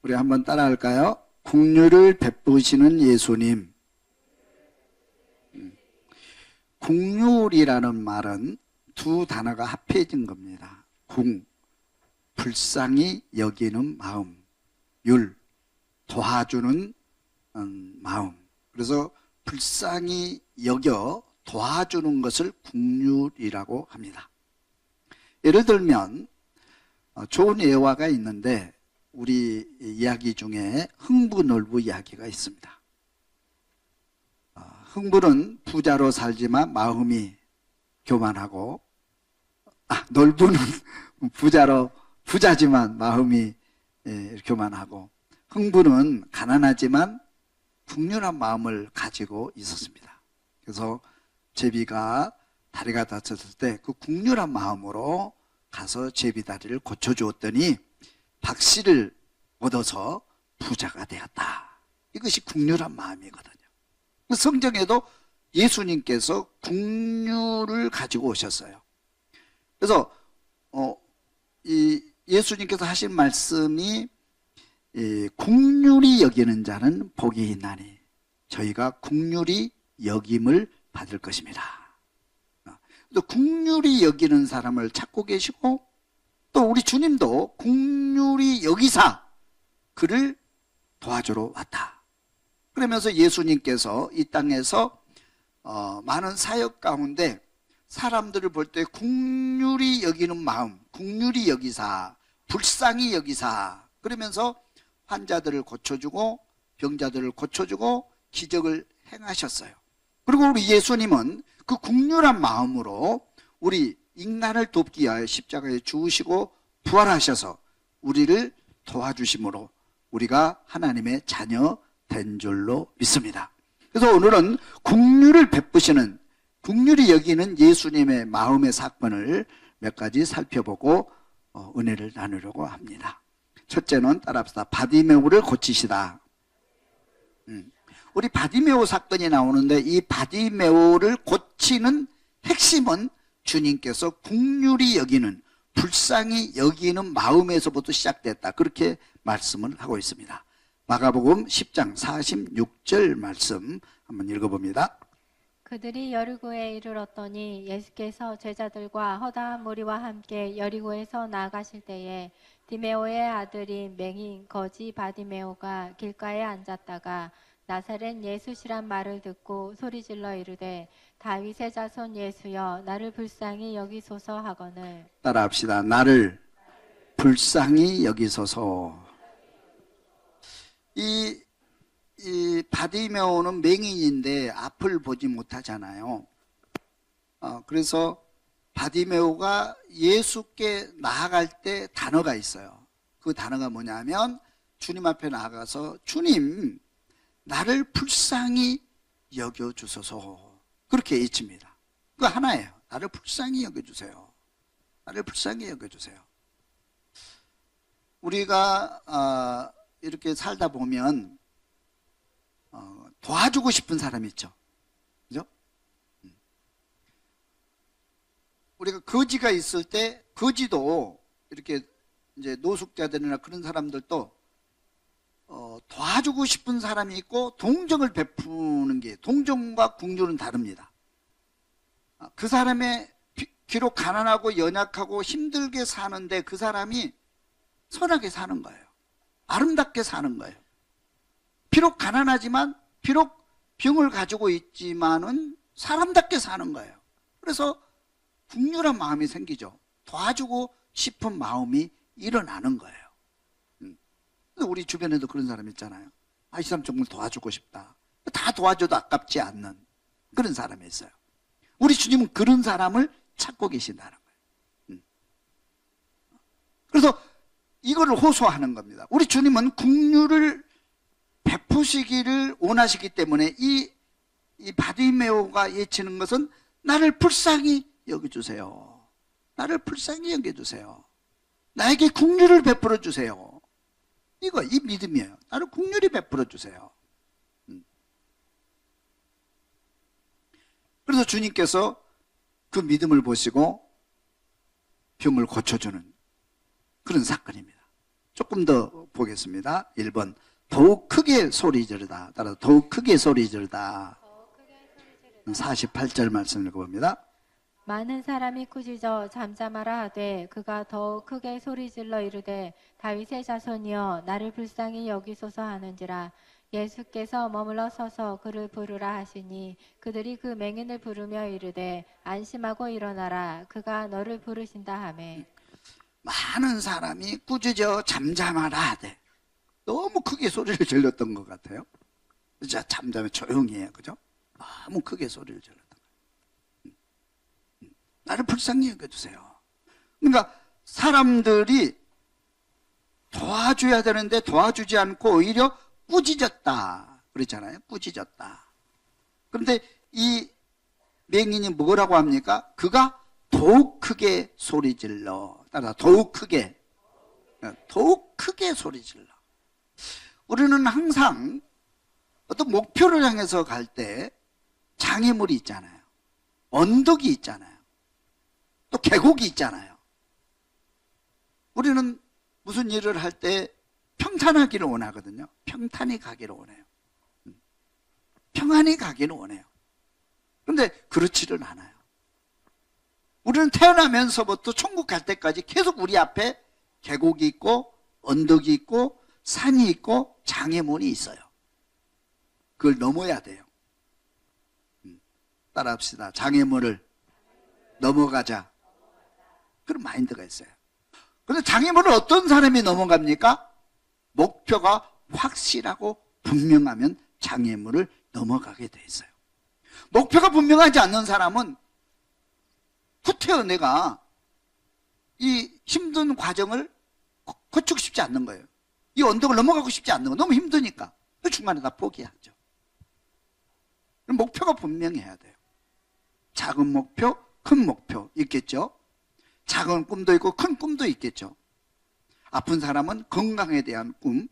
우리 한번 따라할까요? 긍휼을 베푸시는 예수님. 긍휼이라는 말은 두 단어가 합해진 겁니다. 궁, 불쌍히 여기는 마음, 율, 도와주는 마음. 그래서 불쌍히 여겨 도와주는 것을 긍휼이라고 합니다. 예를 들면 좋은 예화가 있는데 우리 이야기 중에 흥부놀부 이야기가 있습니다. 흥부는 부자로 살지만 마음이 교만하고, 놀부는 부자지만 마음이 교만하고, 흥부는 가난하지만 긍휼한 마음을 가지고 있었습니다. 그래서 제비가 다리가 다쳤을 때 그 긍휼한 마음으로 가서 제비 다리를 고쳐주었더니 박씨를 얻어서 부자가 되었다. 이것이 긍휼한 마음이거든요. 성경에도 예수님께서 긍휼을 가지고 오셨어요. 그래서 이 예수님께서 하신 말씀이 긍휼히 여기는 자는 복이 있나니 저희가 긍휼히 여김을 받을 것입니다. 또 긍휼히 여기는 사람을 찾고 계시고, 또 우리 주님도 긍휼히 여기사 그를 도와주러 왔다. 그러면서 예수님께서 이 땅에서 많은 사역 가운데 사람들을 볼 때 긍휼히 여기는 마음, 긍휼히 여기사, 불쌍히 여기사, 그러면서 환자들을 고쳐주고 병자들을 고쳐주고 기적을 행하셨어요. 그리고 우리 예수님은 그 긍휼한 마음으로 우리 인간을 돕기 위하여 십자가에 죽으시고 부활하셔서 우리를 도와주심으로 우리가 하나님의 자녀 된 줄로 믿습니다. 그래서 오늘은 긍휼을 베푸시는, 긍휼히 여기는 예수님의 마음의 사건을 몇 가지 살펴보고 은혜를 나누려고 합니다. 첫째는 따라합시다. 바디메오를 고치시다. 우리 바디메오 사건이 나오는데 이 바디메오를 고치는 핵심은 주님께서 긍휼히 여기는, 불쌍히 여기는 마음에서부터 시작됐다. 그렇게 말씀을 하고 있습니다. 마가복음 10장 46절 말씀 한번 읽어봅니다. 그들이 여리고에 이르렀더니 예수께서 제자들과 허다한 무리와 함께 여리고에서 나아가실 때에 디메오의 아들인 맹인 거지 바디메오가 길가에 앉았다가 나사렛 예수시란 말을 듣고 소리질러 이르되 다윗의 자손 예수여 나를 불쌍히 여기소서 하거늘. 따라합시다. 나를 불쌍히 여기소서. 이 바디메오는 맹인인데 앞을 보지 못하잖아요. 그래서 바디메오가 예수께 나아갈 때 단어가 있어요. 그 단어가 뭐냐면 주님 앞에 나아가서 주님 나를 불쌍히 여겨주소서, 그렇게 외칩니다. 그거 하나예요. 나를 불쌍히 여겨주세요. 나를 불쌍히 여겨주세요. 우리가 이렇게 살다 보면 도와주고 싶은 사람이 있죠. 그죠? 우리가 거지가 있을 때 거지도 이렇게 이제 노숙자들이나 그런 사람들도 도와주고 싶은 사람이 있고 동정을 베푸는 게, 동정과 긍휼은 다릅니다. 그 사람의 비록 가난하고 연약하고 힘들게 사는데 그 사람이 선하게 사는 거예요. 아름답게 사는 거예요. 비록 가난하지만, 비록 병을 가지고 있지만은 사람답게 사는 거예요. 그래서 긍휼한 마음이 생기죠. 도와주고 싶은 마음이 일어나는 거예요. 우리 주변에도 그런 사람 있잖아요. 이 사람 정말 도와주고 싶다. 다 도와줘도 아깝지 않는 그런 사람이 있어요. 우리 주님은 그런 사람을 찾고 계신다는 거예요. 그래서 이거를 호소하는 겁니다. 우리 주님은 긍휼을 베푸시기를 원하시기 때문에 이 바디메오가 외치는 것은 나를 불쌍히 여겨주세요. 나를 불쌍히 여겨주세요. 나에게 긍휼을 베풀어 주세요. 이 믿음이에요. 나를 긍휼히 베풀어 주세요. 그래서 주님께서 그 믿음을 보시고 병을 고쳐주는 그런 사건입니다. 조금 더 보겠습니다. 1번 더욱 크게 소리 지르다. 따라서 더욱 크게 소리 지르다. 48절 말씀 읽어봅니다. 많은 사람이 꾸짖어 잠잠하라 하되 그가 더욱 크게 소리질러 이르되 다윗의 자손이여 나를 불쌍히 여기소서 하는지라. 예수께서 머물러 서서 그를 부르라 하시니 그들이 그 맹인을 부르며 이르되 안심하고 일어나라 그가 너를 부르신다 하매. 많은 사람이 꾸짖어 잠잠하라 하되, 너무 크게 소리를 질렀던 것 같아요. 진짜 잠잠해 조용히 해요. 그죠? 너무 크게 소리를 질렀던 거예요. 나를 불쌍히 여겨주세요. 그러니까 사람들이 도와줘야 되는데 도와주지 않고 오히려 꾸짖었다 그랬잖아요. 꾸짖었다. 그런데 이 맹인이 뭐라고 합니까? 그가 더욱 크게 소리질러. 따라 더욱 크게 소리질러. 우리는 항상 어떤 목표를 향해서 갈 때 장애물이 있잖아요. 언덕이 있잖아요. 또 계곡이 있잖아요. 우리는 무슨 일을 할 때 평탄하기를 원하거든요. 평탄히 가기를 원해요. 평안히 가기를 원해요. 그런데 그렇지를 않아요. 우리는 태어나면서부터 천국 갈 때까지 계속 우리 앞에 계곡이 있고 언덕이 있고 산이 있고 장애물이 있어요. 그걸 넘어야 돼요. 따라합시다. 장애물을 넘어가자. 그런 마인드가 있어요. 그런데 장애물을 어떤 사람이 넘어갑니까? 목표가 확실하고 분명하면 장애물을 넘어가게 돼 있어요. 목표가 분명하지 않는 사람은 후퇴어 내가 이 힘든 과정을 거치고 싶지 않는 거예요. 이 언덕을 넘어가고 싶지 않는 거. 너무 힘드니까. 중간에 다 포기하죠. 목표가 분명해야 돼요. 작은 목표, 큰 목표 있겠죠. 작은 꿈도 있고 큰 꿈도 있겠죠. 아픈 사람은 건강에 대한 꿈,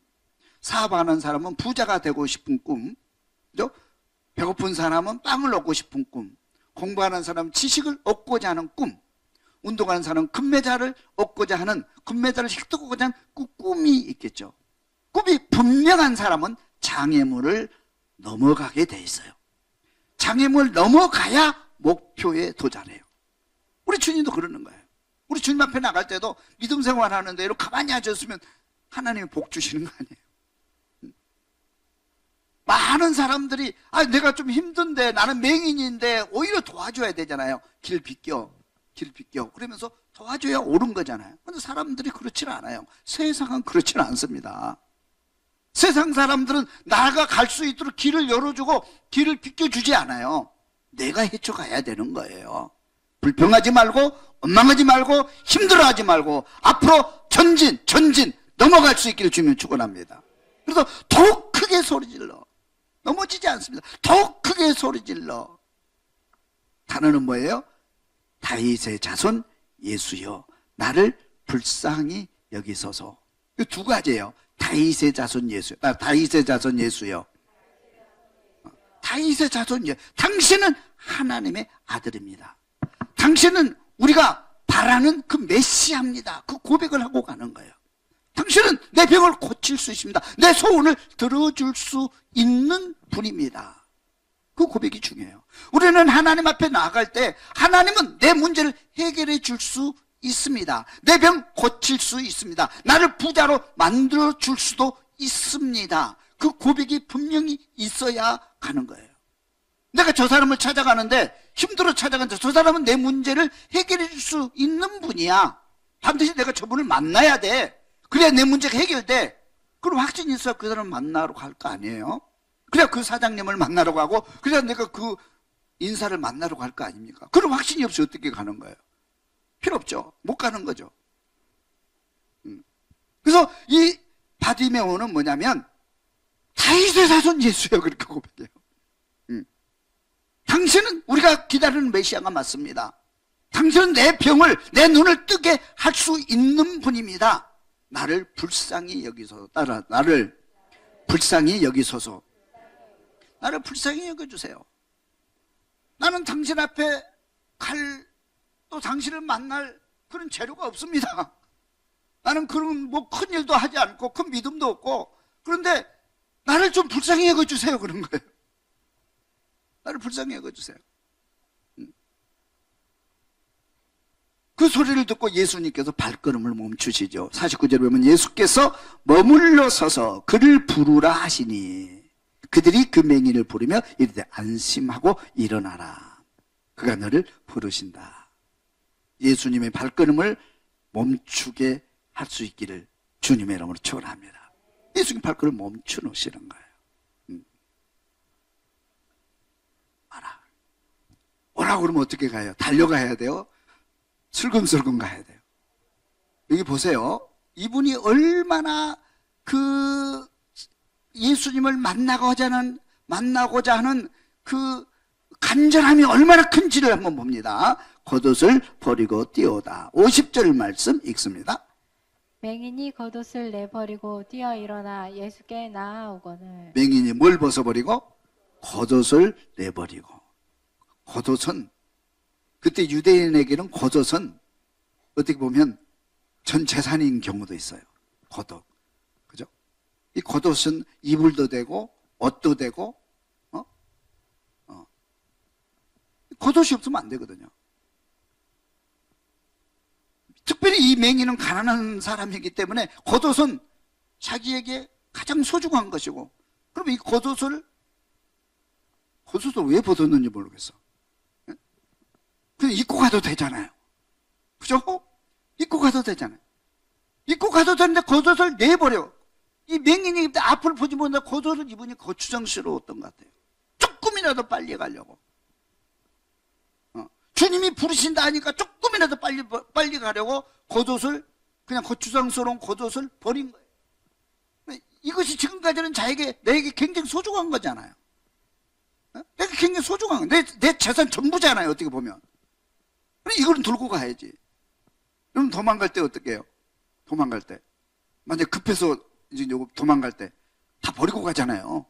사업하는 사람은 부자가 되고 싶은 꿈, 그죠? 배고픈 사람은 빵을 얻고 싶은 꿈, 공부하는 사람은 지식을 얻고자 하는 꿈, 운동하는 사람은 금메달을 얻고자 하는, 금메달을 획득하고자 하는 그 꿈이 있겠죠. 꿈이 분명한 사람은 장애물을 넘어가게 돼 있어요. 장애물 넘어가야 목표에 도달해요. 우리 주님도 그러는 거예요. 우리 주님 앞에 나갈 때도 믿음 생활하는데 이렇게 가만히 앉았으면 하나님이 복 주시는 거 아니에요. 많은 사람들이 내가 좀 힘든데 나는 맹인인데 오히려 도와줘야 되잖아요. 길 비껴 그러면서 도와줘야 옳은 거잖아요. 그런데 사람들이 그렇지는 않아요. 세상은 그렇지는 않습니다. 세상 사람들은 나가 갈 수 있도록 길을 열어주고 길을 비껴주지 않아요. 내가 헤쳐가야 되는 거예요. 불평하지 말고 원망하지 말고 힘들어하지 말고 앞으로 전진 넘어갈 수 있기를 주님 축원합니다. 그래서 더욱 크게 소리질러. 넘어지지 않습니다. 더욱 크게 소리질러. 단어는 뭐예요? 다윗의 자손 예수여 나를 불쌍히 여기소서. 이 두 가지예요. 다윗의 자손 예수여. 다윗의 자손 예수여. 다윗의 자손 예수. 당신은 하나님의 아들입니다. 당신은 우리가 바라는 그 메시아입니다. 그 고백을 하고 가는 거예요. 당신은 내 병을 고칠 수 있습니다. 내 소원을 들어줄 수 있는 분입니다. 그 고백이 중요해요. 우리는 하나님 앞에 나아갈 때 하나님은 내 문제를 해결해 줄 수 있습니다. 내 병 고칠 수 있습니다. 나를 부자로 만들어 줄 수도 있습니다. 그 고백이 분명히 있어야 가는 거예요. 내가 저 사람을 찾아가는데 힘들어 찾아가는데 저 사람은 내 문제를 해결해 줄 수 있는 분이야. 반드시 내가 저분을 만나야 돼. 그래야 내 문제가 해결돼. 그럼 확신이 있어야 그 사람을 만나러 갈 거 아니에요? 그래야 그 사장님을 만나러 가고 그래야 내가 그 인사를 만나러 갈 거 아닙니까? 그럼 확신이 없이 어떻게 가는 거예요? 필요 없죠. 못 가는 거죠. 그래서 이 바디메오는 뭐냐면 다윗의 자손 예수예요. 그렇게 고백해요. 당신은 우리가 기다리는 메시아가 맞습니다. 당신은 내 병을, 내 눈을 뜨게 할 수 있는 분입니다. 나를 불쌍히 여기소서. 나를 불쌍히 여기소서. 나를 불쌍히 여겨주세요. 나는 당신 앞에 또 당신을 만날 그런 재료가 없습니다. 나는 그런 뭐 큰 일도 하지 않고 큰 믿음도 없고, 그런데 나를 좀 불쌍히 여겨주세요. 그런 거예요. 나를 불쌍히 여겨주세요. 그 소리를 듣고 예수님께서 발걸음을 멈추시죠. 49절에 보면 예수께서 머물러 서서 그를 부르라 하시니 그들이 그 맹인을 부르며 이르되 안심하고 일어나라. 그가 너를 부르신다. 예수님의 발걸음을 멈추게 할 수 있기를 주님의 이름으로 축원합니다. 예수님 발걸음 멈춰 놓으시는 거예요. 와라. 오라고 그러면 어떻게 가요? 달려가야 돼요? 슬금슬금 가야 돼요. 여기 보세요. 이분이 얼마나 그 예수님을 만나고자 하는 그 간절함이 얼마나 큰지를 한번 봅니다. 겉옷을 버리고 뛰어오다. 50절 말씀 읽습니다. 맹인이 겉옷을 내버리고 뛰어 일어나 예수께 나아오거늘. 맹인이 뭘 벗어버리고? 겉옷을 내버리고. 겉옷은 그때 유대인에게는 겉옷은 어떻게 보면 전 재산인 경우도 있어요. 겉옷. 그죠? 이 겉옷은 이불도 되고 옷도 되고 겉옷이 없으면 안 되거든요. 특별히 이 맹인은 가난한 사람이기 때문에 겉옷은 자기에게 가장 소중한 것이고, 그럼 이 겉옷을 왜 벗었는지 모르겠어. 그냥 입고 가도 되잖아요. 그죠? 입고 가도 되잖아요. 입고 가도 되는데 겉옷을 내버려. 이 맹인이 앞을 보지 못하고 겉옷을 입으니 거추장스러웠던 것 같아요. 조금이라도 빨리 가려고. 주님이 부르신다 하니까 조금이라도 빨리 가려고 겉옷을, 그냥 거추장스러운 겉옷을 버린 거예요. 이것이 지금까지는 내게 굉장히 소중한 거잖아요. 내가 굉장히 소중한 거. 내 재산 전부잖아요. 어떻게 보면. 이거는 들고 가야지. 그럼 도망갈 때 어떻게 해요? 도망갈 때. 만약 급해서 이제 도망갈 때 다 버리고 가잖아요.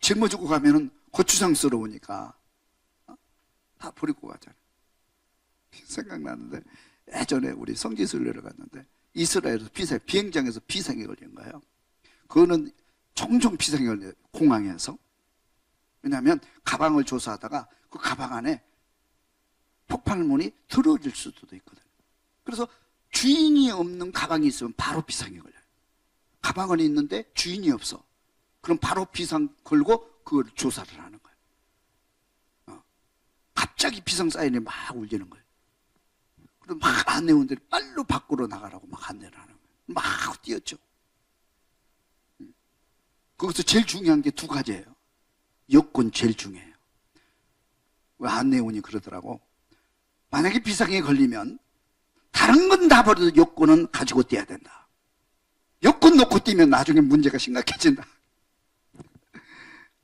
짊어지고 가면은 거추장스러우니까. 다 버리고 가잖아요. 생각나는데 예전에 우리 성지순례를 갔는데 이스라엘에서 비행장에서 비상이 걸린 거예요. 그거는 종종 비상이 걸려요. 공항에서. 왜냐하면 가방을 조사하다가 그 가방 안에 폭발물이 들어질 수도 있거든요. 그래서 주인이 없는 가방이 있으면 바로 비상이 걸려요. 가방은 있는데 주인이 없어. 그럼 바로 비상 걸고 그걸 조사를 하는 거예요. 갑자기 비상 사인이 막 울리는 거예요. 그럼 막 안내원들이 빨리 밖으로 나가라고 막 안내를 하는 거예요. 막 뛰었죠. 거기서 제일 중요한 게 두 가지예요. 여권 제일 중요해요. 왜 안내원이 그러더라고. 만약에 비상에 걸리면 다른 건 다 버려도 여권은 가지고 뛰어야 된다. 여권 놓고 뛰면 나중에 문제가 심각해진다.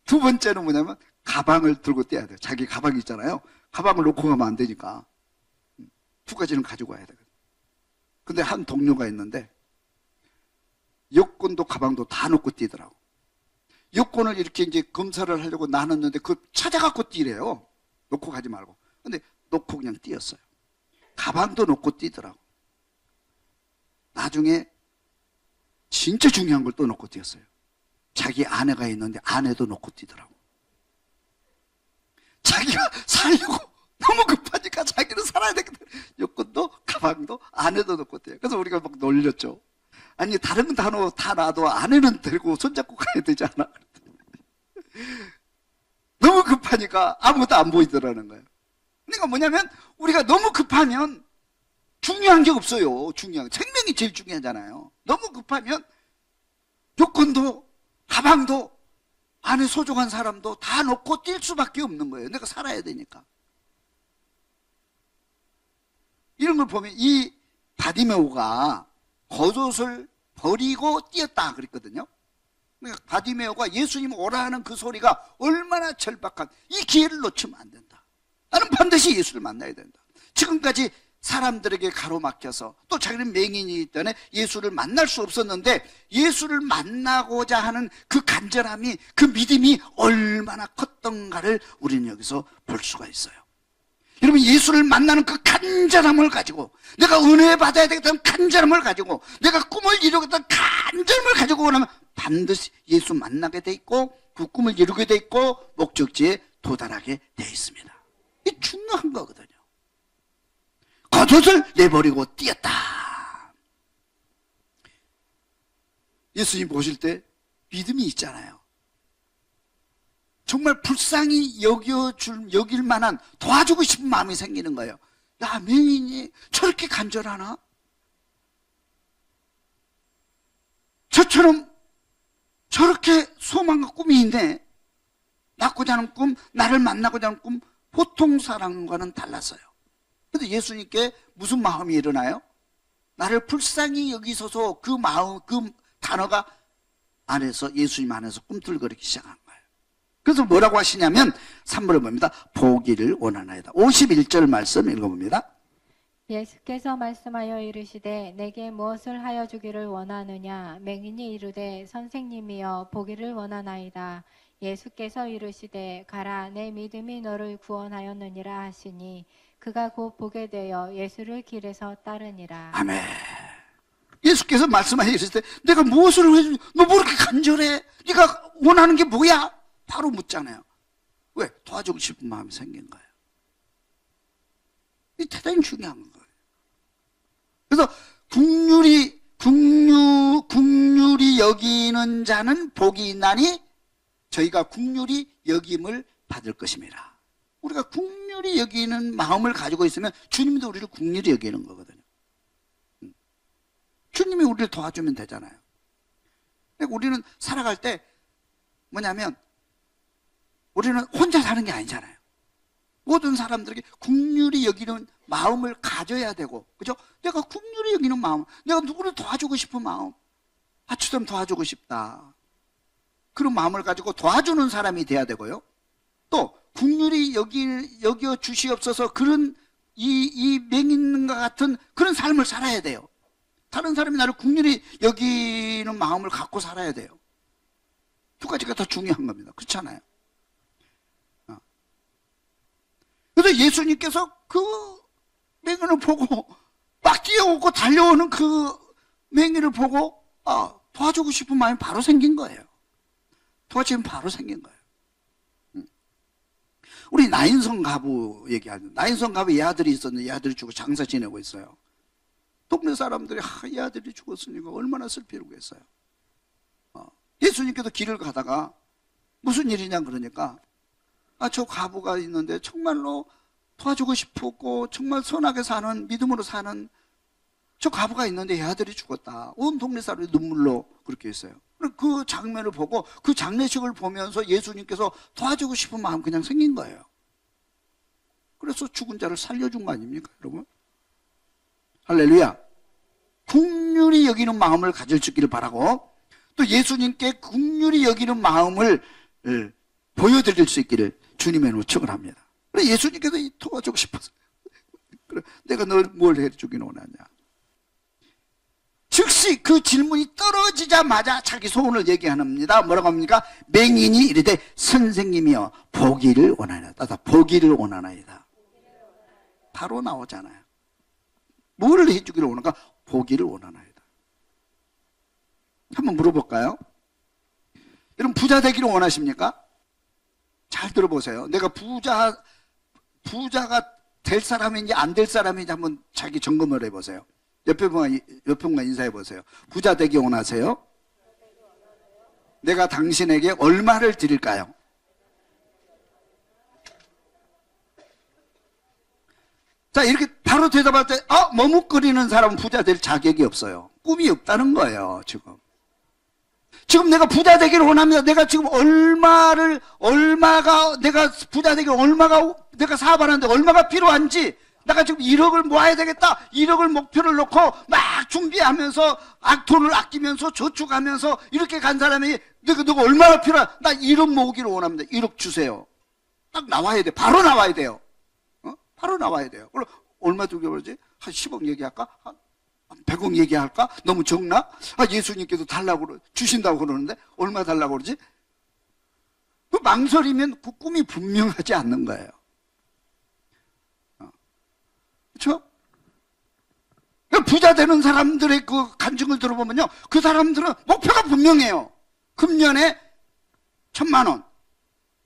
두 번째는 뭐냐면 가방을 들고 뛰어야 돼요. 자기 가방 있잖아요. 가방을 놓고 가면 안 되니까 두 가지는 가지고 와야 되거든요. 근데 한 동료가 있는데 여권도 가방도 다 놓고 뛰더라고. 여권을 이렇게 이제 검사를 하려고 나눴는데 그걸 찾아갖고 뛰래요. 놓고 가지 말고. 근데 놓고 그냥 뛰었어요. 가방도 놓고 뛰더라고. 나중에 진짜 중요한 걸 또 놓고 뛰었어요. 자기 아내가 있는데 아내도 놓고 뛰더라고. 자기가 살려고 너무 급하니까 자기는 살아야 되거든. 여권도 가방도 아내도 놓고 뛰어요. 그래서 우리가 막 놀렸죠. 아니 다른 건 다 놔도 아내는 들고 손잡고 가야 되지 않아? 너무 급하니까 아무것도 안 보이더라는 거예요. 그러니까 뭐냐면 우리가 너무 급하면 중요한 게 없어요. 생명이 제일 중요하잖아요. 너무 급하면 여권도 가방도 안에 소중한 사람도 다 놓고 뛸 수밖에 없는 거예요. 내가 살아야 되니까. 이런 걸 보면 이 바디메오가 겉옷을 버리고 뛰었다 그랬거든요. 그러니까 바디메오가 예수님 오라 하는 그 소리가 얼마나 절박한, 이 기회를 놓치면 안 된다. 나는 반드시 예수를 만나야 된다. 지금까지 사람들에게 가로막혀서 또 자기는 맹인이기 때문에 예수를 만날 수 없었는데 예수를 만나고자 하는 그 간절함이, 그 믿음이 얼마나 컸던가를 우리는 여기서 볼 수가 있어요. 여러분, 예수를 만나는 그 간절함을 가지고, 내가 은혜 받아야 되겠다는 간절함을 가지고, 내가 꿈을 이루겠다는 간절함을 가지고 원하면 반드시 예수 만나게 돼 있고, 그 꿈을 이루게 돼 있고, 목적지에 도달하게 돼 있습니다. 이 중요한 거거든요. 겉옷을 내버리고 뛰었다. 예수님 보실 때 믿음이 있잖아요. 정말 불쌍히 여길 만한, 도와주고 싶은 마음이 생기는 거예요. 야, 맹인이 저렇게 간절하나? 저처럼 저렇게 소망과 꿈이 있네. 낳고자 하는 꿈, 나를 만나고자 하는 꿈, 보통 사람과는 달랐어요. 그런데 예수님께 무슨 마음이 일어나요? 나를 불쌍히 여기소서, 그 마음, 그 단어가 안에서, 예수님 안에서 꿈틀거리기 시작한 거예요. 그래서 뭐라고 하시냐면 3번을 봅니다. 보기를 원하나이다. 51절 말씀 읽어봅니다. 예수께서 말씀하여 이르시되 내게 무엇을 하여 주기를 원하느냐. 맹인이 이르되 선생님이여 보기를 원하나이다. 예수께서 이르시되 가라, 내 믿음이 너를 구원하였느니라 하시니 그가 곧 보게 되어 예수를 길에서 따르니라. 아멘. 예수께서 말씀하여 이르시되 내가 무엇을 해주니, 너 뭐 이렇게 간절해? 네가 원하는 게 뭐야? 바로 묻잖아요. 왜? 도와주고 싶은 마음이 생긴 거예요. 이 대단히 중요한 거예요. 그래서 국률이 여기는 자는 복이 있나니 저희가 국률이 여김을 받을 것입니다. 우리가 국률이 여기는 마음을 가지고 있으면 주님도 우리를 국률이 여기는 거거든요. 주님이 우리를 도와주면 되잖아요. 그러니까 우리는 살아갈 때 뭐냐면 우리는 혼자 사는 게 아니잖아요. 모든 사람들에게 국률이 여기는 마음을 가져야 되고, 그죠? 내가 국률이 여기는 마음, 내가 누구를 도와주고 싶은 마음, 아추좀 도와주고 싶다. 그런 마음을 가지고 도와주는 사람이 돼야 되고요. 또 국률이 여겨 주시옵소서, 그런 이 맹인과 같은 그런 삶을 살아야 돼요. 다른 사람이 나를 국률이 여기는 마음을 갖고 살아야 돼요. 두 가지가 더 중요한 겁니다. 그렇잖아요. 그래서 예수님께서 그 맹인을 보고 막 뛰어오고 달려오는 그 맹인을 보고 도와주고 싶은 마음이 바로 생긴 거예요. 도와주면 바로 생긴 거예요. 우리 나인성 가부 얘기하는, 나인성 가부 이 아들이 있었는데 이 아들이 죽고 장사 지내고 있어요. 동네 사람들이 이 아들이 죽었으니까 얼마나 슬피겠어요. 예수님께서 길을 가다가 무슨 일이냐 그러니까 저 가부가 있는데 정말로 도와주고 싶었고 정말 선하게 사는, 믿음으로 사는 저 가부가 있는데 이 아들이 죽었다. 온 동네 사람이 눈물로 그렇게 했어요. 그 장면을 보고 그 장례식을 보면서 예수님께서 도와주고 싶은 마음 그냥 생긴 거예요. 그래서 죽은 자를 살려준 거 아닙니까, 여러분? 할렐루야. 긍휼히 여기는 마음을 가질 수 있기를 바라고, 또 예수님께 긍휼히 여기는 마음을 보여드릴 수 있기를 주님의 요청을 합니다. 그래, 예수님께서 도와주고 싶어서 그래, 내가 널 뭘 해주긴 원하냐. 즉시 그 질문이 떨어지자마자 자기 소원을 얘기합니다. 뭐라고 합니까? 맹인이 이르되 선생님이여 보기를 원하나이다. 보기를 원하나이다. 바로 나오잖아요. 뭐를 해주기를 원하는가? 보기를 원하나이다. 한번 물어볼까요? 여러분 부자 되기를 원하십니까? 잘 들어보세요. 내가 부자가 될 사람인지 안 될 사람인지 한번 자기 점검을 해보세요. 옆에 분과 인사해 보세요. 부자 되기 원하세요? 내가 당신에게 얼마를 드릴까요? 자, 이렇게 바로 대답할 때 머뭇거리는 사람은 부자 될 자격이 없어요. 꿈이 없다는 거예요. 지금 내가 부자 되기를 원합니다. 내가 지금 내가 부자 되기를 내가 사업하는데 얼마가 필요한지, 내가 지금 1억을 모아야 되겠다. 1억을 목표를 놓고 막 준비하면서 돈을 아끼면서 저축하면서 이렇게 간 사람이 너가 얼마나 필요한? 나 1억 모으기를 원합니다. 1억 주세요. 딱 나와야 돼. 바로 나와야 돼요. 바로 나와야 돼요. 그럼 얼마 두개 그러지? 한 10억 얘기할까? 한 100억 얘기할까? 너무 적나? 예수님께서 주신다고 그러는데 얼마 달라고 그러지? 그 망설이면 그 꿈이 분명하지 않는 거예요. 그렇죠? 부자 되는 사람들의 그 간증을 들어보면요, 그 사람들은 목표가 분명해요. 금년에 1,000만 원,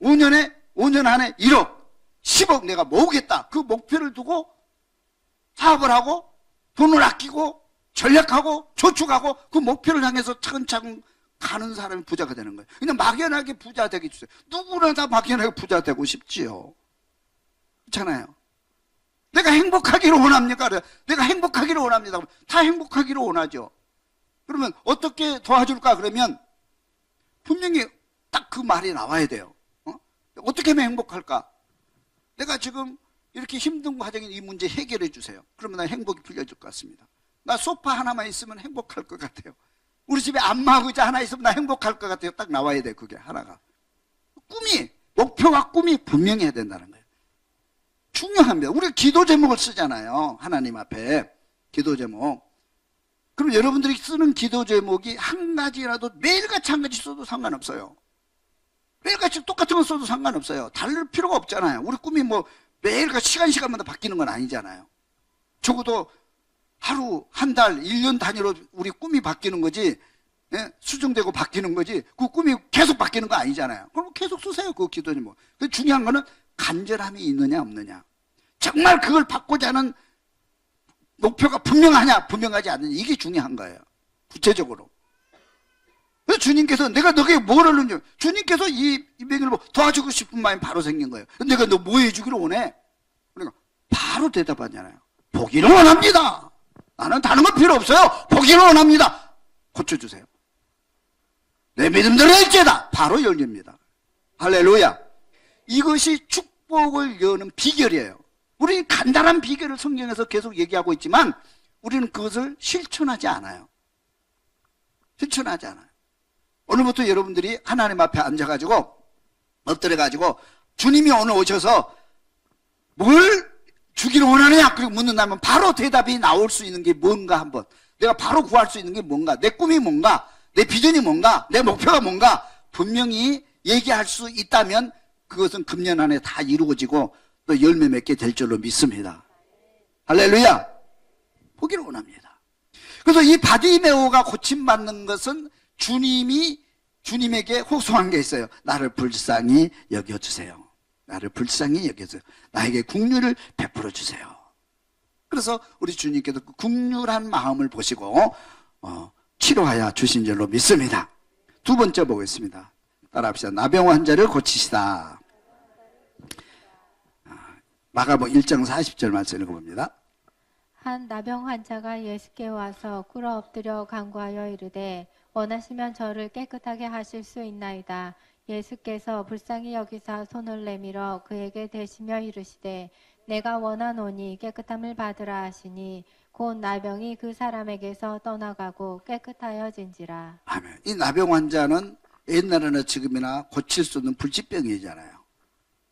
5년 안에 1억, 10억 내가 모으겠다. 그 목표를 두고 사업을 하고 돈을 아끼고 전략하고 저축하고 그 목표를 향해서 차근차근 가는 사람이 부자가 되는 거예요. 그냥 막연하게 부자 되게 주세요. 누구나 다 막연하게 부자 되고 싶지요. 그렇잖아요. 내가 행복하기를 원합니까? 내가 행복하기를 원합니다. 다 행복하기를 원하죠. 그러면 어떻게 도와줄까? 그러면 분명히 딱 그 말이 나와야 돼요. 어떻게 하면 행복할까? 내가 지금 이렇게 힘든 과정에 이 문제 해결해 주세요. 그러면 나 행복이 풀려질 것 같습니다. 나 소파 하나만 있으면 행복할 것 같아요. 우리 집에 안마 의자 하나 있으면 나 행복할 것 같아요. 딱 나와야 돼, 그게 하나가. 목표와 꿈이 분명해야 된다는 거예요. 중요합니다. 우리가 기도 제목을 쓰잖아요. 하나님 앞에 기도 제목. 그럼 여러분들이 쓰는 기도 제목이 한 가지라도 매일같이 한 가지 써도 상관없어요. 매일같이 똑같은 거 써도 상관없어요. 다를 필요가 없잖아요. 우리 꿈이 뭐 매일같이 시간마다 바뀌는 건 아니잖아요. 적어도 하루, 한 달, 1년 단위로 우리 꿈이 바뀌는 거지, 예? 수정되고 바뀌는 거지, 그 꿈이 계속 바뀌는 거 아니잖아요. 그럼 계속 쓰세요, 그 기도 제목. 중요한 거는 간절함이 있느냐 없느냐, 정말 그걸 받고자 하는 목표가 분명하냐 분명하지 않느냐, 이게 중요한 거예요. 구체적으로. 그래서 주님께서 내가 너에게 뭘 하는지, 주님께서 이 명을 도와주고 싶은 마음이 바로 생긴 거예요. 내가 너 뭐 해주기를 원해? 그러니까 바로 대답하잖아요. 보기를 원합니다. 나는 다른 거 필요 없어요. 보기를 원합니다. 고쳐주세요. 내 믿음대로 할지어다. 바로 열립니다. 할렐루야. 이것이 축복을 여는 비결이에요. 우리는 간단한 비결을 성경에서 계속 얘기하고 있지만 우리는 그것을 실천하지 않아요. 실천하지 않아요. 오늘부터 여러분들이 하나님 앞에 앉아가지고 엎드려가지고 주님이 오늘 오셔서 뭘 주기를 원하느냐 그리고 묻는다면 바로 대답이 나올 수 있는 게 뭔가, 한번 내가 바로 구할 수 있는 게 뭔가, 내 꿈이 뭔가, 내 비전이 뭔가, 내 목표가 뭔가 분명히 얘기할 수 있다면 그것은 금년 안에 다 이루어지고 또 열매 맺게 될 줄로 믿습니다. 할렐루야. 보기를 원합니다. 그래서 이 바디메오가 고침받는 것은 주님에게 호소한 게 있어요. 나를 불쌍히 여겨주세요. 나를 불쌍히 여겨주세요. 나에게 긍휼을 베풀어 주세요. 그래서 우리 주님께서 그 긍휼한 마음을 보시고 치료하여 주신 줄로 믿습니다. 두 번째 보겠습니다. 따라합시다. 나병 환자를 고치시다. 마가복음 1장 40절 말씀 읽어봅니다. 한 나병 환자가 예수께 와서 꿇어 엎드려 간구하여 이르되 원하시면 저를 깨끗하게 하실 수 있나이다. 예수께서 불쌍히 여기사 손을 내밀어 그에게 대시며 이르시되 내가 원하노니 깨끗함을 받으라 하시니 곧 나병이 그 사람에게서 떠나가고 깨끗하여진지라. 아멘. 이 나병 환자는 옛날이나 지금이나 고칠 수 없는 불치병이잖아요.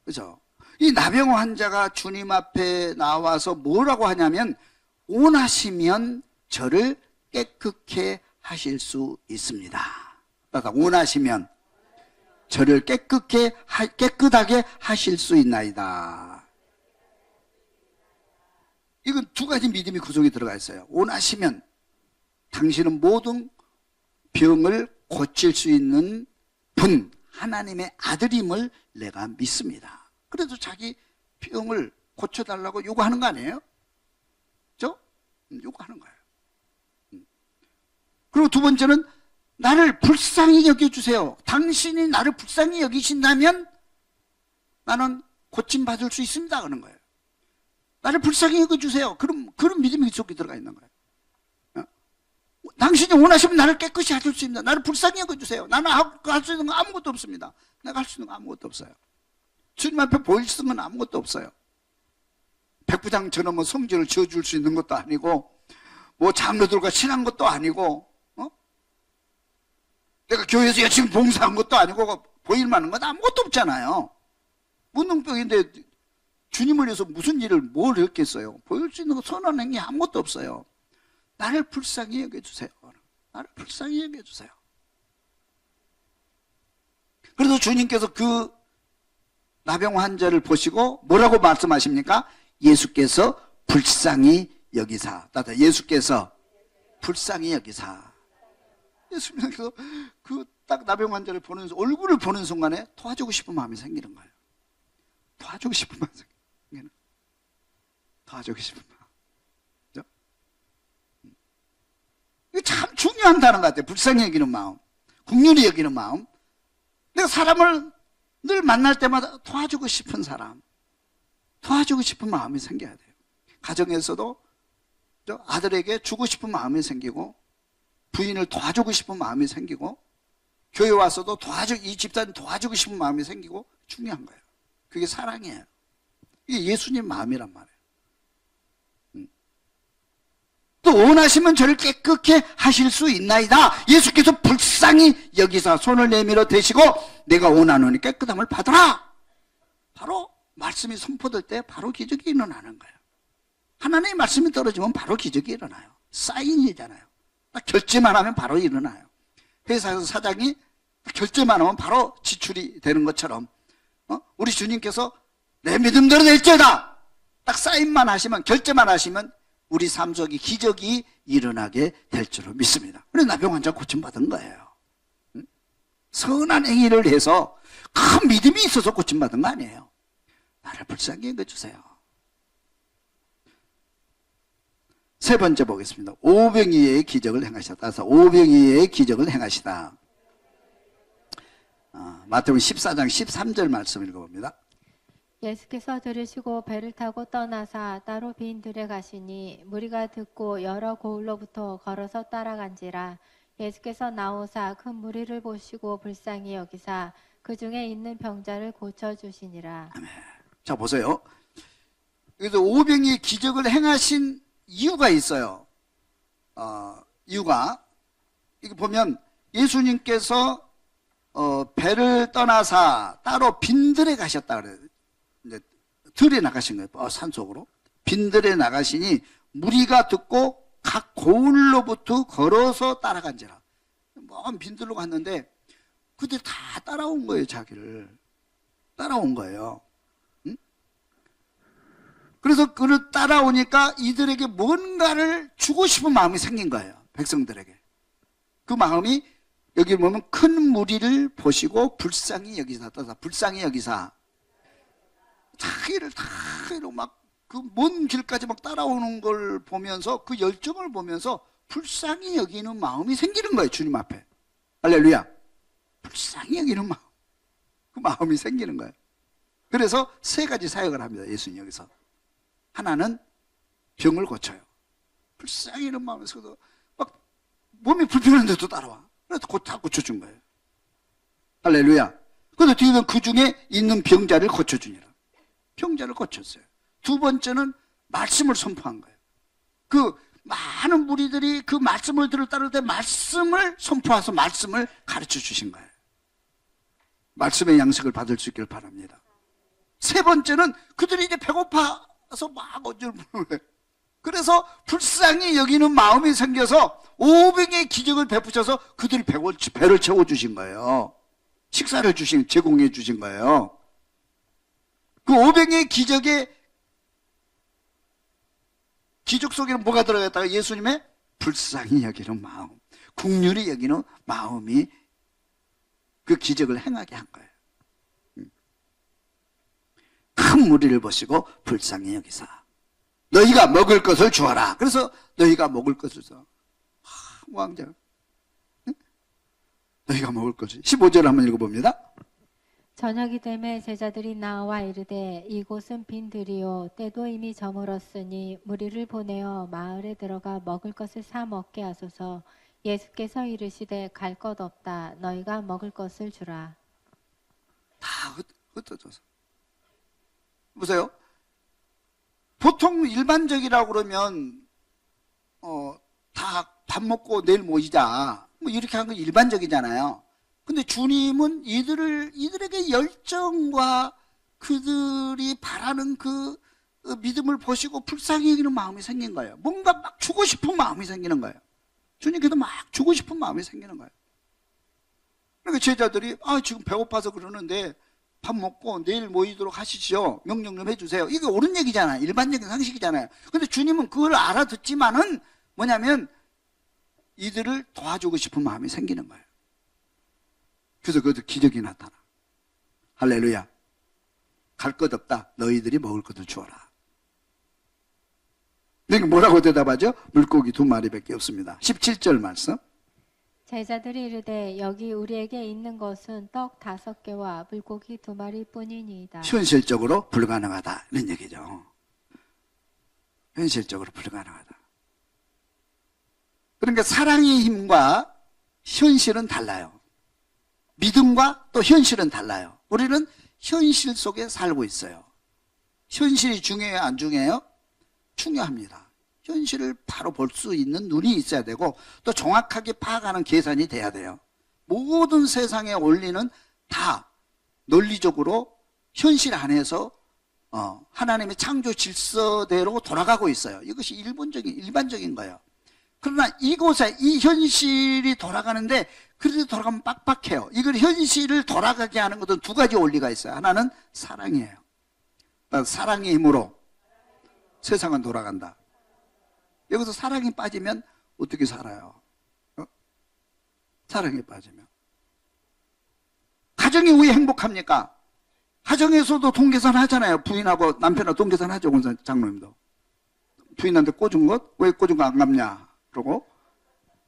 그렇죠? 이 나병 환자가 주님 앞에 나와서 뭐라고 하냐면 원하시면 저를 깨끗게 하실 수 있습니다. 원하시면 저를 깨끗하게 하실 수 있나이다. 이건 두 가지 믿음이 그 속에 들어가 있어요. 원하시면 당신은 모든 병을 고칠 수 있는 분, 하나님의 아들임을 내가 믿습니다. 그래도 자기 병을 고쳐달라고 요구하는 거 아니에요? 그렇죠? 요구하는 거예요. 그리고 두 번째는 나를 불쌍히 여겨주세요. 당신이 나를 불쌍히 여기신다면 나는 고침받을 수 있습니다. 그러는 거예요. 나를 불쌍히 여겨주세요. 그런 믿음이 속에 들어가 있는 거예요. 당신이 원하시면 나를 깨끗이 하실 수 있습니다. 나를 불쌍히 여겨주세요. 나는 할 수 있는 건 아무것도 없습니다. 내가 할 수 있는 건 아무것도 없어요. 주님 앞에 보일 수 있는 건 아무것도 없어요. 백부장처럼 뭐 성전을 지어줄 수 있는 것도 아니고 뭐 장로들과 친한 것도 아니고 내가 교회에서 열심히 봉사한 것도 아니고 보일 만한 건 아무것도 없잖아요. 무능병인데 주님을 위해서 무슨 일을 뭘 했겠어요. 보일 수 있는 거 선한 행위 아무것도 없어요. 나를 불쌍히 여겨주세요. 나를 불쌍히 여겨주세요. 그래서 주님께서 그 나병 환자를 보시고 뭐라고 말씀하십니까? 예수께서 불쌍히 여기사. 따뜻 예수께서 불쌍히 여기사. 예수님께서 그 딱 나병 환자를 보는 얼굴을 보는 순간에 도와주고 싶은 마음이 생기는 거예요. 도와주고 싶은 마음이 생기는 거예요. 도와주고 싶은 마음. 그죠? 이게 참 중요한 단어 같아요. 불쌍히 여기는 마음, 긍휼히 여기는 마음. 내가 사람을 늘 만날 때마다 도와주고 싶은 사람, 도와주고 싶은 마음이 생겨야 돼요. 가정에서도 아들에게 주고 싶은 마음이 생기고, 부인을 도와주고 싶은 마음이 생기고, 교회 와서도 이 집사님 도와주고 싶은 마음이 생기고, 중요한 거예요. 그게 사랑이에요. 이게 예수님 마음이란 말이에요. 또 원하시면 저를 깨끗게 하실 수 있나이다. 예수께서 불쌍히 여기사 손을 내밀어 대시고 내가 원하노니 깨끗함을 받으라. 바로 말씀이 선포될 때 바로 기적이 일어나는 거예요. 하나님의 말씀이 떨어지면 바로 기적이 일어나요. 사인이잖아요. 딱 결제만 하면 바로 일어나요. 회사에서 사장이 결제만 하면 바로 지출이 되는 것처럼 우리 주님께서 내 믿음대로 될지어다. 딱 사인만 하시면, 결제만 하시면 우리 삶 속에 기적이 일어나게 될 줄로 믿습니다. 그래서 나병 환자 고침받은 거예요. 선한 행위를 해서 큰 믿음이 있어서 고침받은 거 아니에요. 나를 불쌍히 여겨주세요. 세 번째 보겠습니다. 오병이의 기적을 행하시다. 따라서 오병이의 기적을 행하시다. 마태복음 14장 13절 말씀 읽어봅니다. 예수께서 들으시고 배를 타고 떠나사 따로 빈 들에 가시니 무리가 듣고 여러 고을로부터 걸어서 따라간지라. 예수께서 나오사 큰 무리를 보시고 불쌍히 여기사 그 중에 있는 병자를 고쳐주시니라. 아멘. 자 보세요. 그래서 오병이의 기적을 행하신 이유가 있어요. 이유가 이거 보면 예수님께서 배를 떠나사 따로 빈들에 가셨다 그래요. 이제 들에 나가신 거예요. 산속으로 빈들에 나가시니 무리가 듣고 각 고을로부터 걸어서 따라간지라. 먼 빈들로 갔는데 그들 다 따라온 거예요. 자기를 따라온 거예요. 그래서 그를 따라오니까 이들에게 뭔가를 주고 싶은 마음이 생긴 거예요. 백성들에게. 그 마음이 여기 보면 큰 무리를 보시고 불쌍히 여기사. 불쌍히 여기사. 자기를 다 막 그 먼 길까지 막 따라오는 걸 보면서 그 열정을 보면서 불쌍히 여기는 마음이 생기는 거예요. 주님 앞에. 할렐루야. 불쌍히 여기는 마음. 그 마음이 생기는 거예요. 그래서 세 가지 사역을 합니다. 예수님 여기서. 하나는 병을 고쳐요. 불쌍히 이런 마음에서도 막 몸이 불편한데도 따라와. 그래서 다 고쳐준 거예요. 할렐루야. 그래서 뒤에는 그 중에 있는 병자를 고쳐주니라. 병자를 고쳤어요. 두 번째는 말씀을 선포한 거예요. 그 많은 무리들이 그 말씀을 따를 때 말씀을 선포해서 말씀을 가르쳐 주신 거예요. 말씀의 양식을 받을 수 있길 바랍니다. 세 번째는 그들이 이제 배고파서 막 어쩔 부르는 거예요. 그래서 불쌍히 여기는 마음이 생겨서 오병의 기적을 베푸셔서 그들이 배를 채워주신 거예요. 식사를 제공해 주신 거예요. 그 오병의 기적 속에는 뭐가 들어갔다가 예수님의 불쌍히 여기는 마음, 긍휼히 여기는 마음이 그 기적을 행하게 한 거예요. 큰 무리를 보시고 불쌍히 여기사 너희가 먹을 것을 주어라. 그래서 너희가 먹을 것을 줘. 왕자. 너희가 먹을 것을. 15절 한번 읽어봅니다. 저녁이 되매 제자들이 나와 이르되 이곳은 빈들이요 때도 이미 저물었으니 무리를 보내어 마을에 들어가 먹을 것을 사 먹게 하소서. 예수께서 이르시되 갈 것 없다. 너희가 먹을 것을 주라. 다 흩어져서. 보세요. 보통 일반적이라고 그러면 다 밥 먹고 내일 모이자 뭐 이렇게 하는 건 일반적이잖아요. 근데 주님은 이들에게 열정과 그들이 바라는 그 믿음을 보시고 불쌍히 여기는 마음이 생긴 거예요. 뭔가 막 주고 싶은 마음이 생기는 거예요. 주님께도 막 주고 싶은 마음이 생기는 거예요. 그러니까 제자들이 지금 배고파서 그러는데 밥 먹고 내일 모이도록 하시죠. 명령 좀 해주세요. 이게 옳은 얘기잖아요. 일반적인 상식이잖아요. 근데 주님은 그걸 알아듣지만은 뭐냐면 이들을 도와주고 싶은 마음이 생기는 거예요. 그래서 그것도 기적이 나타나. 할렐루야. 갈 것 없다. 너희들이 먹을 것을 주어라. 그러니까 뭐라고 대답하죠? 물고기 2마리밖에 없습니다. 17절 말씀. 제자들이 이르되 여기 우리에게 있는 것은 떡 5개와 물고기 2마리 뿐이니이다. 현실적으로 불가능하다 이런 얘기죠. 현실적으로 불가능하다. 그러니까 사랑의 힘과 현실은 달라요. 믿음과 또 현실은 달라요. 우리는 현실 속에 살고 있어요. 현실이 중요해요, 안 중요해요? 중요합니다. 현실을 바로 볼 수 있는 눈이 있어야 되고 또 정확하게 파악하는 계산이 돼야 돼요. 모든 세상의 원리는 다 논리적으로 현실 안에서 하나님의 창조 질서대로 돌아가고 있어요. 이것이 일반적인 거예요. 그러나 이곳에 이 현실이 돌아가는데 그래도 돌아가면 빡빡해요. 이걸 현실을 돌아가게 하는 것은 2가지 원리가 있어요. 하나는 사랑이에요. 사랑의 힘으로 세상은 돌아간다. 여기서 사랑이 빠지면 어떻게 살아요? 사랑이 빠지면. 가정이 왜 행복합니까? 가정에서도 돈계산 하잖아요. 부인하고 남편하고 돈계산 하죠. 장로님도. 부인한테 꽂은 것? 왜 꽂은 거 안 갚냐? 그러고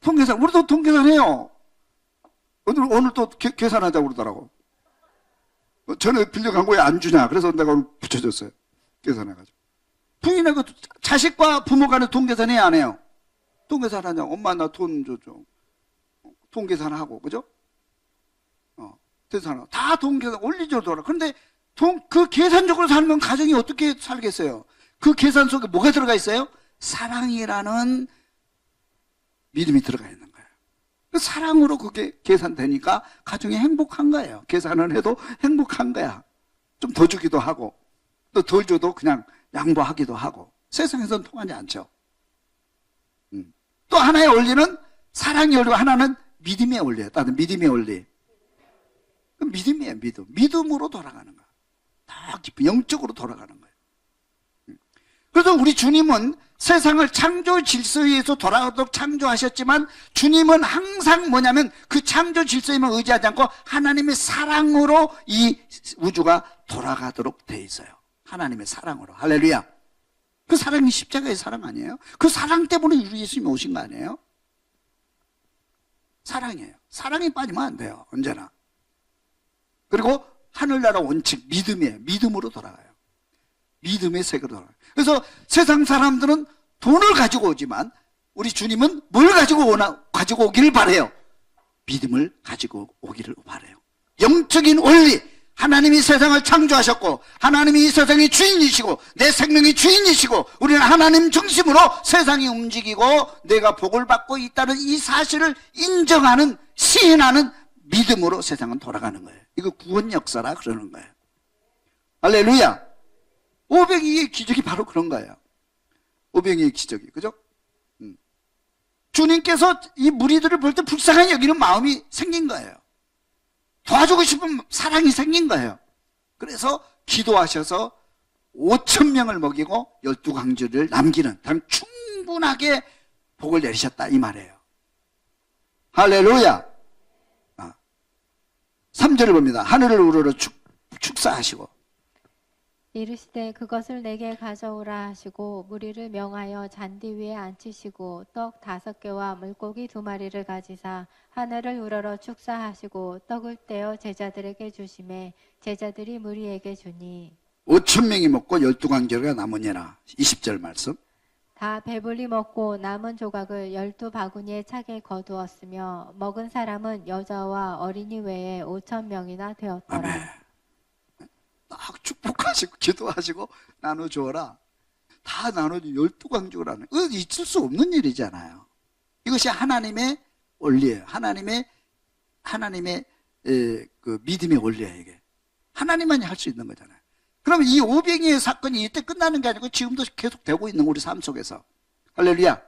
돈계산, 우리도 돈계산 해요. 오늘 또 계산하자고 그러더라고. 전에 빌려간 거에 안 주냐? 그래서 내가 오늘 붙여줬어요. 계산해가지고. 부인하고 자식과 부모 간에 돈 계산해야 안 해요? 돈 계산하냐? 엄마 나 돈 줘줘. 돈 계산하고, 그죠? 계산하고. 다 돈 계산, 원리적으로 돌아. 그런데 그 계산적으로 사는 건 가정이 어떻게 살겠어요? 그 계산 속에 뭐가 들어가 있어요? 사랑이라는 믿음이 들어가 있는 거예요. 사랑으로 그게 계산되니까 가정이 행복한 거예요. 계산을 해도 행복한 거야. 좀 더 주기도 하고, 또 덜 줘도 그냥 양보하기도 하고. 세상에서는 통하지 않죠. 또 하나의 원리는 사랑의 원리고 하나는 믿음의 원리예요. 다른 믿음의 원리. 믿음이에요, 믿음. 믿음으로 돌아가는 거예요. 더 깊이 영적으로 돌아가는 거예요. 그래서 우리 주님은 세상을 창조 질서에 의해서 돌아가도록 창조하셨지만 주님은 항상 뭐냐면 그 창조 질서에만 의지하지 않고 하나님의 사랑으로 이 우주가 돌아가도록 돼 있어요. 하나님의 사랑으로. 할렐루야. 그 사랑이 십자가의 사랑 아니에요? 그 사랑 때문에 우리 예수님이 오신 거 아니에요? 사랑이에요. 사랑이 빠지면 안 돼요. 언제나. 그리고 하늘나라 원칙 믿음이에요. 믿음으로 돌아가요. 믿음의 세계로 돌아가요. 그래서 세상 사람들은 돈을 가지고 오지만 우리 주님은 뭘 가지고 오기를 바래요? 믿음을 가지고 오기를 바래요. 영적인 원리. 하나님이 세상을 창조하셨고 하나님이 이 세상의 주인이시고 내 생명의 주인이시고 우리는 하나님 중심으로 세상이 움직이고 내가 복을 받고 있다는 이 사실을 인정하는 시인하는 믿음으로 세상은 돌아가는 거예요. 이거 구원 역사라 그러는 거예요. 할렐루야. 오병이의 기적이 바로 그런 거예요. 오병이의 기적이. 그죠? 주님께서 이 무리들을 볼 때 불쌍히 여기는 마음이 생긴 거예요. 도와주고 싶은 사랑이 생긴 거예요. 그래서 기도하셔서 5,000명을 먹이고 12강주를 남기는 다음 충분하게 복을 내리셨다 이 말이에요. 할렐루야. 3절을 봅니다. 하늘을 우러러 축사하시고 이르시되 그것을 내게 가져오라 하시고 무리를 명하여 잔디 위에 앉히시고 떡 5개와 물고기 2마리를 가지사 하늘을 우러러 축사하시고 떡을 떼어 제자들에게 주시매 제자들이 무리에게 주니 5,000명이 먹고 12강제가 남으니라. 20절 말씀. 다 배불리 먹고 남은 조각을 12바구니에 차게 거두었으며 먹은 사람은 여자와 어린이 외에 5,000명이나 되었더라. 아멘. 딱 축복하시고 기도하시고 나눠주어라. 다 나눠주 12강족을 하는. 이거 있을 수 없는 일이잖아요. 이것이 하나님의 원리예요. 하나님의 그 믿음의 원리예요. 이게 하나님만이 할 수 있는 거잖아요. 그러면 이 오병이의 사건이 이때 끝나는 게 아니고 지금도 계속 되고 있는 우리 삶 속에서. 할렐루야.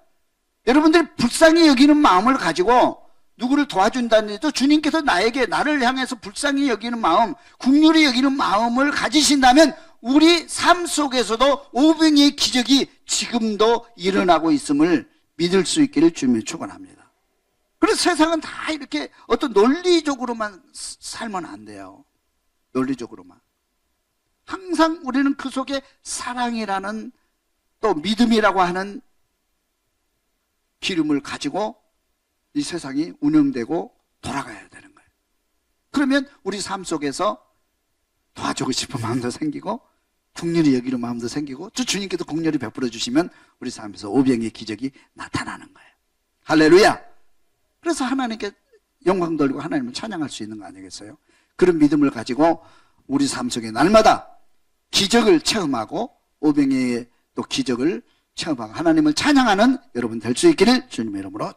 여러분들이 불쌍히 여기는 마음을 가지고 누구를 도와준다는 일도 주님께서 나를 향해서 불쌍히 여기는 마음, 긍휼히 여기는 마음을 가지신다면 우리 삶 속에서도 오병이의 기적이 지금도 일어나고 있음을 믿을 수 있기를 주님이 축원합니다. 그래서 세상은 다 이렇게 어떤 논리적으로만 살면 안 돼요. 논리적으로만. 항상 우리는 그 속에 사랑이라는 또 믿음이라고 하는 기름을 가지고 이 세상이 운영되고 돌아가야 되는 거예요. 그러면 우리 삶 속에서 도와주고 싶은 마음도 생기고 긍휼히 여기는 마음도 생기고 또 주님께서 긍휼히 베풀어 주시면 우리 삶에서 오병이의 기적이 나타나는 거예요. 할렐루야. 그래서 하나님께 영광 돌리고 하나님을 찬양할 수 있는 거 아니겠어요? 그런 믿음을 가지고 우리 삶 속에 날마다 기적을 체험하고 오병이의 또 기적을 체험하고 하나님을 찬양하는 여러분 될 수 있기를 주님의 이름으로 축원합니다.